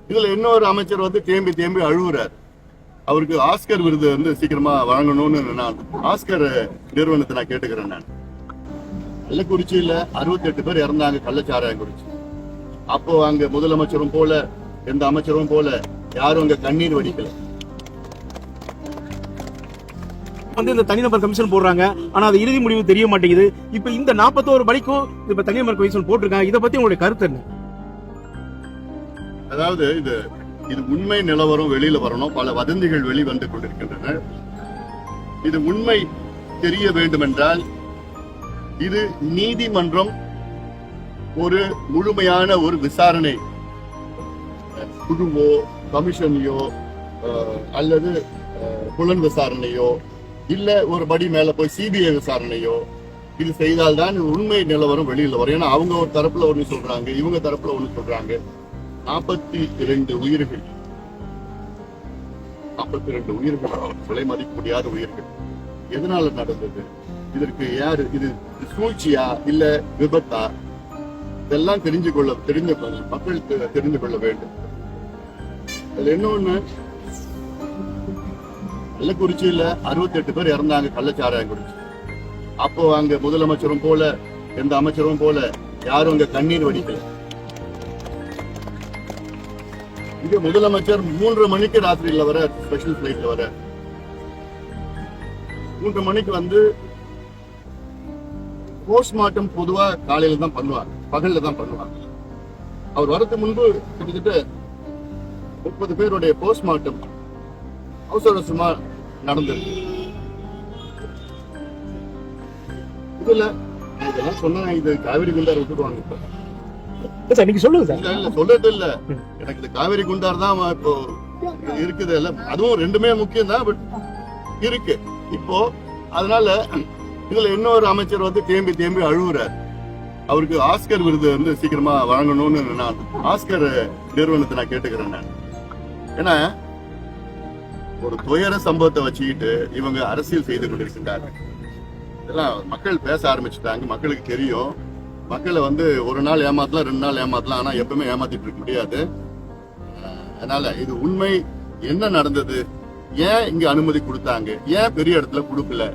இதுல இன்னொரு அமைச்சர் வந்து தேம்பி தேம்பி அழுவுறாரு. அவருக்கு ஆஸ்கர் விருது வந்து சீக்கிரமா வழங்கணும்னு நான் ஆஸ்கர் நிறுவனத்தை நான் கேட்டுக்கிறேன். நான் கள்ளக்குறிச்சியில 68 பேர் இறந்தாங்க கள்ளச்சாராயம் குறிச்சி. அப்போ அங்க முதலமைச்சரும் போல எந்த அமைச்சரும் போல யாரும் அங்க கண்ணீர் வடிக்கல. வந்து இந்த தனிநபர் கமிஷன் போடுறாங்க, ஆனா அது இறுதி முடிவு தெரிய மாட்டேங்குது. இப்ப இந்த 41 பலிக்கும் இப்ப தனிநபர் கமிஷன் போட்டிருக்காங்க. இதை பத்தி உங்களுடைய கருத்து என்ன? அதாவது இது உண்மை நிலவரம் வெளியில வரணும். பல வதந்திகள் வெளிவந்து கொண்டிருக்கின்றன. இது உண்மை தெரிய வேண்டும் என்றால் இது நீதிமன்றம் ஒரு முழுமையான ஒரு விசாரணை குழுவோ கமிஷனையோ அல்லது புலன் விசாரணையோ இல்ல ஒரு படி மேல போய் சிபிஐ விசாரணையோ இது செய்தால்தான் உண்மை நிலவரம் வெளியில வரும். ஏன்னா அவங்க ஒரு தரப்புல ஒண்ணு சொல்றாங்க, இவங்க தரப்புல ஒண்ணு சொல்றாங்க. 42 உயிர்கள், 42 உயிர்கள், விலை மதிக்க முடியாத உயிர்கள். எதனால நடந்தது? இதற்கு யாரு, இது சூழ்ச்சியா இல்ல விபத்தா? இதெல்லாம் மக்கள் தெரிந்து கொள்ள வேண்டும். அதுல இன்னொன்னு, கள்ளக்குறிச்சியில 68 பேர் இறந்தாங்க கள்ளச்சாராயம் குறிச்சி. அப்போ அங்க முதலமைச்சரும் போல எந்த அமைச்சரும் போல யாரும் அங்க கண்ணீர் வடிக்கல. இங்க முதலமைச்சர் 3 மணிக்கு ராத்திரியில வர ஸ்பெஷல் பிளைட்ல வர 3 மணிக்கு வந்து போஸ்ட்மார்ட்டம் பொதுவா காலையில தான் பண்ணுவாங்க, பகல்ல தான் பண்ணுவாங்க. அவர் வரதுக்கு முன்பு கிட்டத்தட்ட 30 பேருடைய போஸ்ட்மார்ட்டம் அவசரமா நடந்திருக்கு. இதுல இதெல்லாம் சொன்னா இது காவிரி குண்டார் விட்டுடுவாங்க. இப்ப நீங்க சொல்லுங்க சார். இல்ல சொல்றது இல்ல, எனக்கு இந்த காவிரி குண்டார் தான் இப்போ இருக்குது. இல்ல அதுவும் ரெண்டுமே முக்கியம் தான், பட் இருக்கு இப்போ. அதனால இதுல இன்னொரு அமைச்சர் வந்து தேம்பி தேம்பி அழுவுறாரு. அவருக்கு ஆஸ்கர் விருது வந்து சீக்கிரமா வழங்கணும்னு நான் ஆஸ்கர் நிறுவனத்தை நான் கேட்டுக்கிறேன். நான் ஏன்னா ஒரு துயர சம்பவத்தை வச்சுக்கிட்டு இவங்க அரசியல் செய்து கொண்டிருக்கின்றார்கள். இதெல்லாம் மக்கள் பேச ஆரம்பிச்சுட்டாங்க. மக்களுக்கு தெரியும், மக்களை வந்து ஒரு நாள் ஏமாத்தலாம், 2 நாள் ஏமாத்தலாம், ஆனா எப்பவுமே ஏமாத்திட்டு இருக்க முடியாது. அதனால இது உண்மை என்ன நடந்தது, ஏன் இங்க அனுமதி கொடுத்தாங்க, ஏன் பெரிய இடத்துல கொடுக்கல,